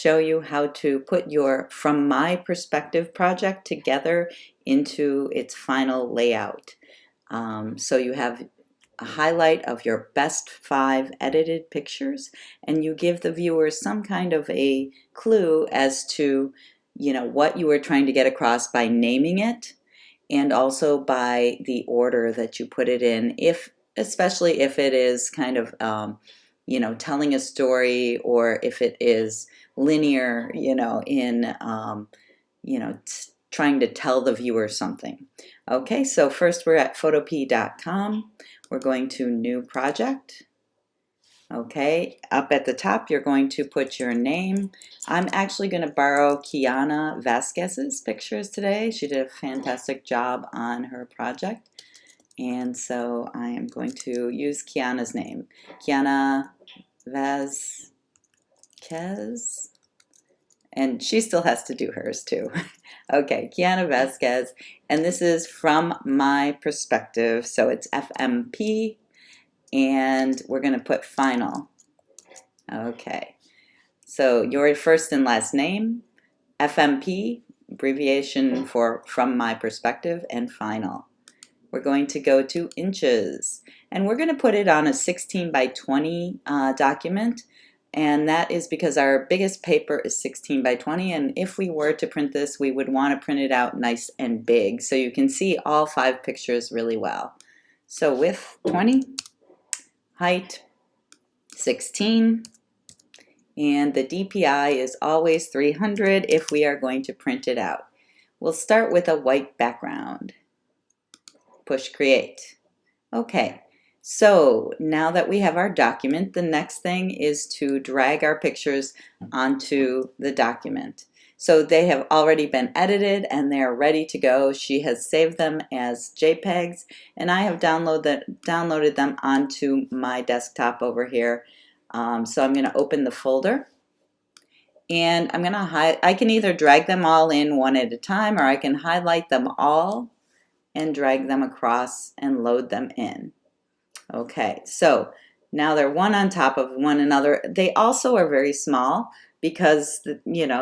show you how to put your From My Perspective project together into its final layout. So you have a highlight of your best 5 edited pictures, and you give the viewers some kind of a clue as to, what you were trying to get across by naming it, and also by the order that you put it in, especially if it is kind of telling a story, or if it is linear, trying to tell the viewer something. Okay, so first we're at photopea.com. We're going to New Project. Okay, up at the top you're going to put your name. I'm actually going to borrow Kiana Vasquez's pictures today. She did a fantastic job on her project. And so I am going to use Kiana's name. Kiana Vasquez. And she still has to do hers too. Okay, Kiana Vasquez. And this is From My Perspective. So it's FMP. And we're going to put final. Okay. So your first and last name, FMP, abbreviation for From My Perspective, and final. We're going to go to inches, and we're going to put it on a 16 by 20 document, and that is because our biggest paper is 16 by 20, and if we were to print this, we would want to print it out nice and big so you can see all 5 pictures really well. So width 20, height 16, and the DPI is always 300 if we are going to print it out. We'll start with a white background. Push create. Okay, so now that we have our document, the next thing is to drag our pictures onto the document. So they have already been edited and they're ready to go. She has saved them as JPEGs, and I have downloaded them onto my desktop over here. So I'm going to open the folder, and I'm going to I can either drag them all in one at a time, or I can highlight them all and drag them across and load them in. Okay, so now they're one on top of one another. They also are very small because,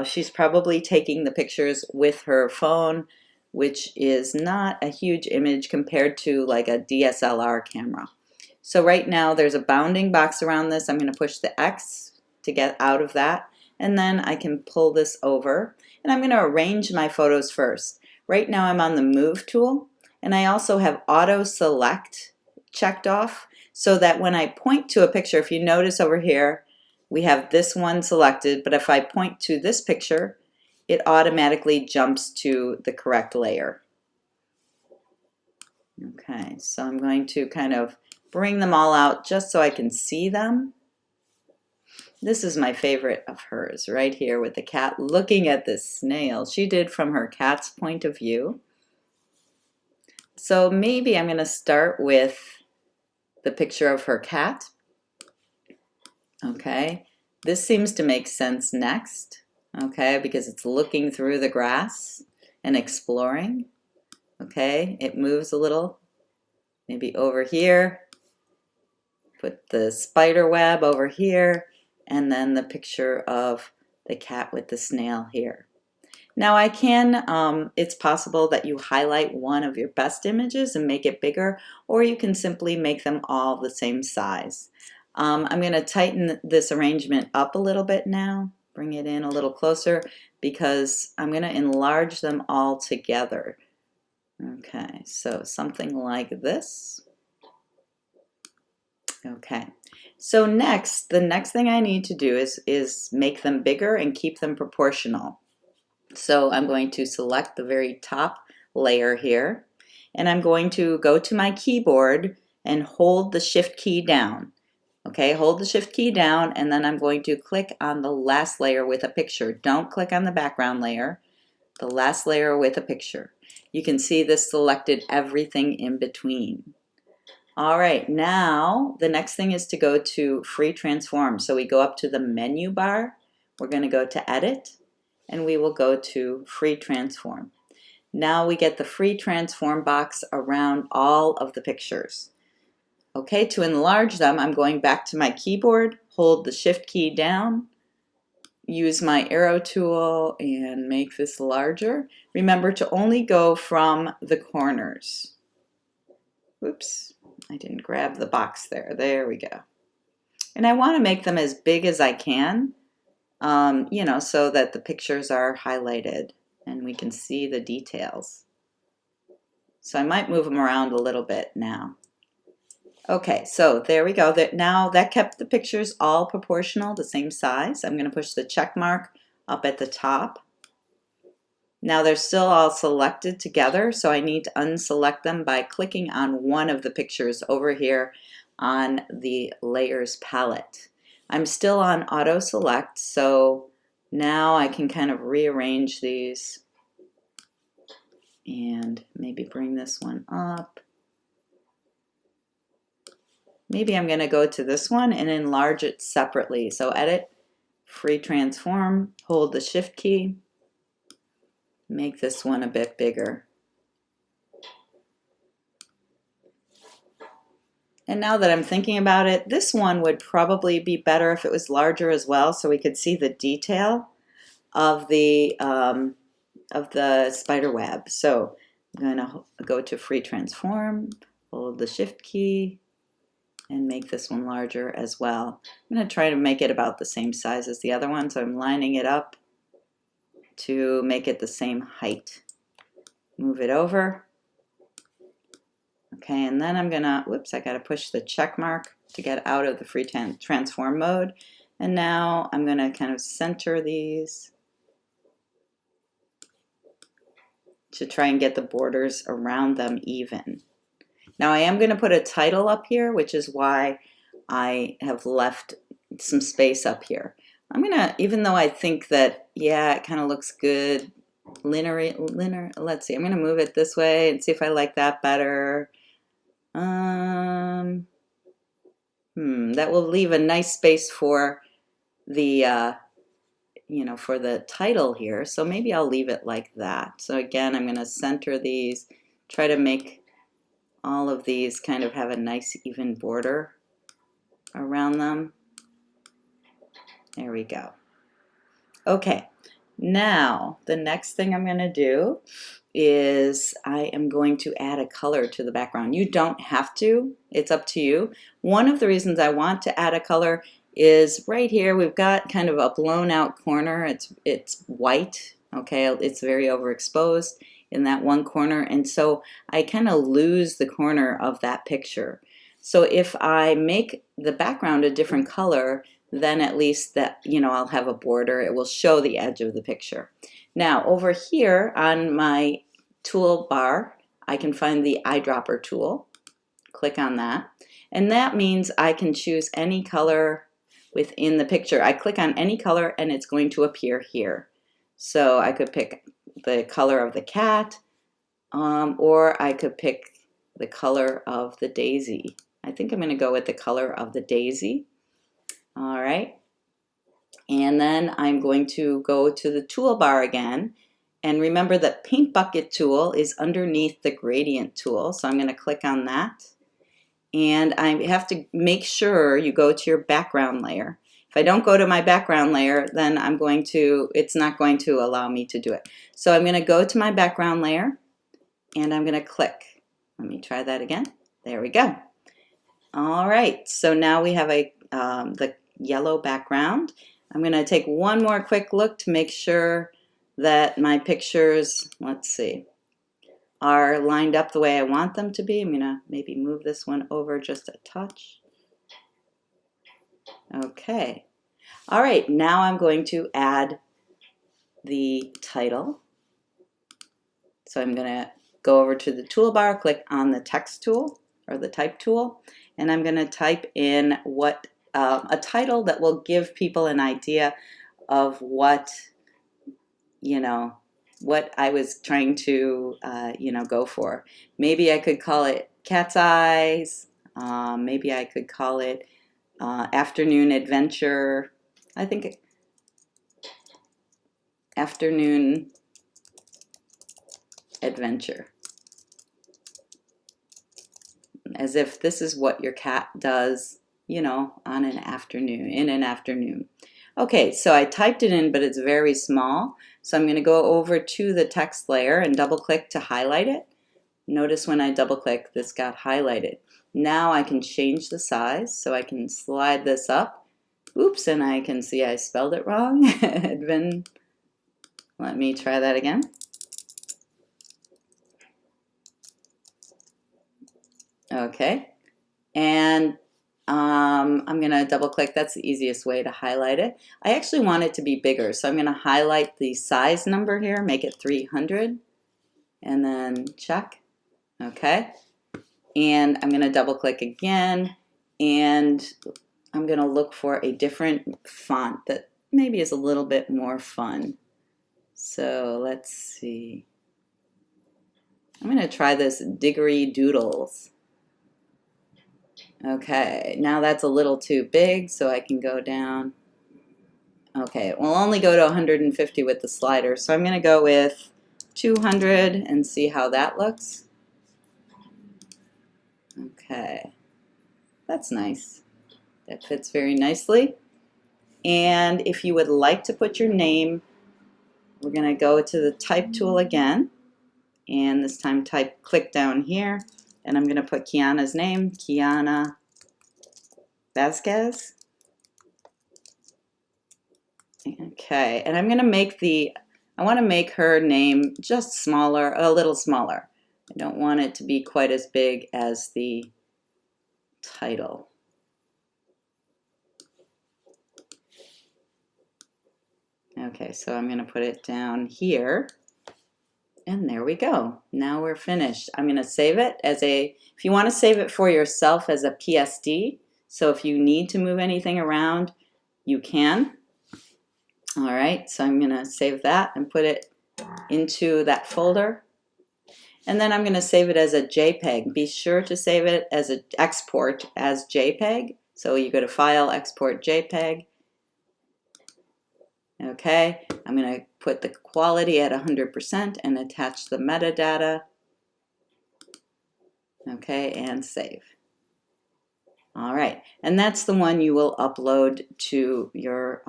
she's probably taking the pictures with her phone, which is not a huge image compared to like a DSLR camera. So right now there's a bounding box around this. I'm going to push the X to get out of that, and then I can pull this over, and I'm going to arrange my photos first. Right now I'm on the Move tool, and I also have Auto Select checked off so that when I point to a picture, if you notice over here, we have this one selected, but if I point to this picture, it automatically jumps to the correct layer. Okay, so I'm going to kind of bring them all out just so I can see them. This is my favorite of hers, right here with the cat looking at this snail. She did from her cat's point of view. So maybe I'm going to start with the picture of her cat. Okay, this seems to make sense next, okay, because it's looking through the grass and exploring. Okay, it moves a little, maybe over here. Put the spider web over here, and then the picture of the cat with the snail here. Now I can, it's possible that you highlight one of your best images and make it bigger, or you can simply make them all the same size. I'm going to tighten this arrangement up a little bit now, bring it in a little closer, because I'm going to enlarge them all together. Okay, so something like this. Okay, so the next thing I need to do is make them bigger and keep them proportional. So I'm going to select the very top layer here, and I'm going to go to my keyboard and hold the Shift key down. Okay, hold the Shift key down, and then I'm going to click on the last layer with a picture. Don't click on the background layer, the last layer with a picture. You can see this selected everything in between. All right, now the next thing is to go to Free Transform. So we go up to the menu bar, we're going to go to Edit, and we will go to Free Transform. Now we get the Free Transform box around all of the pictures. Okay, to enlarge them, I'm going back to my keyboard, hold the Shift key down, use my arrow tool and make this larger. Remember to only go from the corners. Oops, I didn't grab the box there. There we go. And I want to make them as big as I can, you know, so that the pictures are highlighted and we can see the details. So I might move them around a little bit now. Okay, so there we go. Now that kept the pictures all proportional, the same size. I'm going to push the check mark up at the top. Now they're still all selected together, so I need to unselect them by clicking on one of the pictures over here on the layers palette. I'm still on auto select, so now I can kind of rearrange these and maybe bring this one up. Maybe I'm going to go to this one and enlarge it separately. So edit, free transform, hold the shift key, make this one a bit bigger. And now that I'm thinking about it, this one would probably be better if it was larger as well, so we could see the detail of the spider web. So I'm going to go to free transform, hold the shift key, and make this one larger as well. I'm going to try to make it about the same size as the other one, so I'm lining it up to make it the same height. Move it over. Okay, and then I'm gonna, whoops, I gotta push the check mark to get out of the free transform mode. And now I'm gonna kind of center these to try and get the borders around them even. Now I am gonna put a title up here, which is why I have left some space up here. I'm gonna, even though I think that, yeah, it kind of looks good, linear, let's see, I'm gonna move it this way and see if I like that better. That will leave a nice space for the, you know, for the title here. So maybe I'll leave it like that. So again, I'm going to center these, try to make all of these kind of have a nice even border around them. There we go. Okay, now the next thing I'm going to do is I am going to add a color to the background. You don't have to, it's up to you. One of the reasons I want to add a color is right here we've got kind of a blown out corner. It's white, okay, it's very overexposed in that one corner, and so I kind of lose the corner of that picture. So if I make the background a different color, then at least that, you know, I'll have a border. It will show the edge of the picture. Now over here on my toolbar, I can find the eyedropper tool. Click on that. And that means I can choose any color within the picture. I click on any color and it's going to appear here. So I could pick the color of the cat, or I could pick the color of the daisy. I think I'm going to go with the color of the daisy. All right. And then I'm going to go to the toolbar again. And remember that Paint Bucket tool is underneath the Gradient tool. So I'm going to click on that. And I have to make sure you go to your background layer. If I don't go to my background layer, then it's not going to allow me to do it. So I'm going to go to my background layer and I'm going to click. Let me try that again. There we go. All right, so now we have the yellow background. I'm going to take one more quick look to make sure that my pictures, let's see, are lined up the way I want them to be. I'm going to maybe move this one over just a touch. Okay. All right, now I'm going to add the title. So I'm going to go over to the toolbar, click on the text tool or the type tool, and I'm going to type in what a title that will give people an idea of what, you know, what I was trying to, you know, go for. Maybe I could call it Cat's Eyes. Maybe I could call it Afternoon Adventure. I think Afternoon Adventure. As if this is what your cat does, you know, on an afternoon, in an afternoon. Okay, so I typed it in, but it's very small. So I'm going to go over to the text layer and double click to highlight it. Notice when I double click, this got highlighted. Now I can change the size, so I can slide this up. Oops, and I can see I spelled it wrong. Edvin, let me try that again. Okay, and I'm going to double click. That's the easiest way to highlight it. I actually want it to be bigger, so I'm going to highlight the size number here, make it 300, and then check. Okay, and I'm going to double click again, and I'm going to look for a different font that maybe is a little bit more fun. So let's see. I'm going to try this Diggory Doodles. Okay, now that's a little too big, so I can go down. Okay, we'll only go to 150 with the slider, so I'm going to go with 200 and see how that looks. Okay, that's nice. That fits very nicely. And if you would like to put your name, we're going to go to the type tool again, and this time click down here, and I'm going to put Kiana's name, Kiana Vasquez. Okay, and I'm going to make I want to make her name just smaller, a little smaller. I don't want it to be quite as big as the title. Okay, so I'm going to put it down here. And there we go. Now we're finished. I'm going to save it as if you want to save it for yourself as a PSD, so if you need to move anything around, you can. All right, so I'm going to save that and put it into that folder. And then I'm going to save it as a JPEG. Be sure to save it as an export as JPEG. So you go to File, Export JPEG. Okay, I'm going to put the quality at 100% and attach the metadata. Okay, and save. All right, and that's the one you will upload to your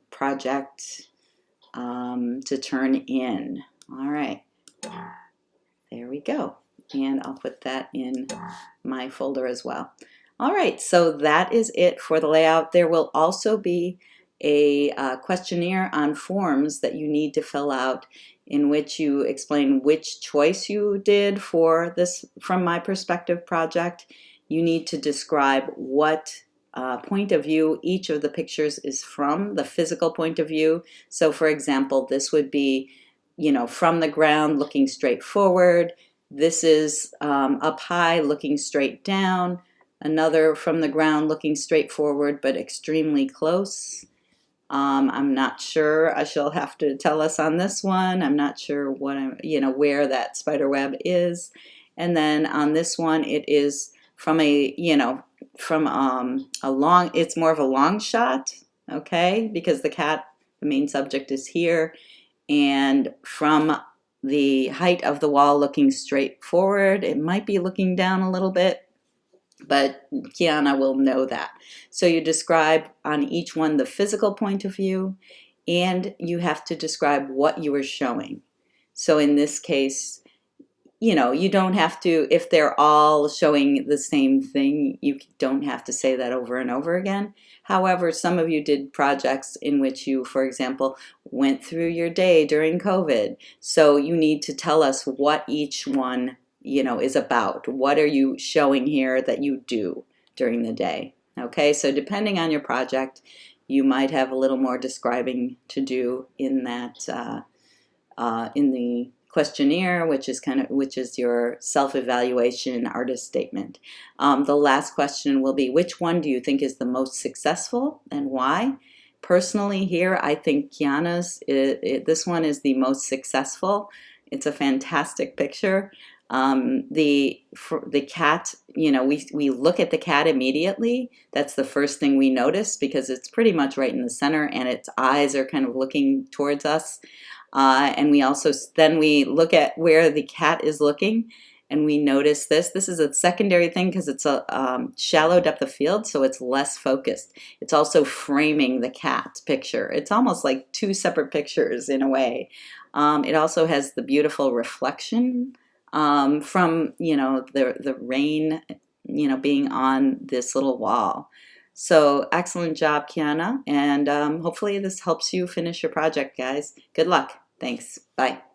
project to turn in. All right, there we go. And I'll put that in my folder as well. All right, so that is it for the layout. There will also be a questionnaire on forms that you need to fill out, in which you explain which choice you did for this From My Perspective project. You need to describe what point of view each of the pictures is from, the physical point of view. So for example, this would be, from the ground looking straight forward. This is up high looking straight down. Another from the ground looking straight forward but extremely close. I'm not sure. She'll have to tell us on this one. I'm not sure what where that spider web is. And then on this one, it is from a long. It's more of a long shot, okay? Because the main subject, is here, and from the height of the wall, looking straight forward. It might be looking down a little bit, but Kiana will know that. So you describe on each one the physical point of view, and you have to describe what you are showing. So in this case, you don't have to, if they're all showing the same thing, you don't have to say that over and over again. However, some of you did projects in which you, for example, went through your day during COVID. So you need to tell us what each one is about. What are you showing here that you do during the day? Okay, so depending on your project, you might have a little more describing to do in that in the questionnaire, which is your self-evaluation artist statement. The last question will be, which one do you think is the most successful and why? Personally, here I think Kiana's this one is the most successful. It's a fantastic picture. The cat, we look at the cat immediately. That's the first thing we notice, because it's pretty much right in the center and its eyes are kind of looking towards us. And we look at where the cat is looking, and we notice this. This is a secondary thing because it's a shallow depth of field, so it's less focused. It's also framing the cat picture. It's almost like two separate pictures in a way. It also has the beautiful reflection from, the rain, being on this little wall. So excellent job, Kiana, and hopefully this helps you finish your project, guys. Good luck. Thanks. Bye.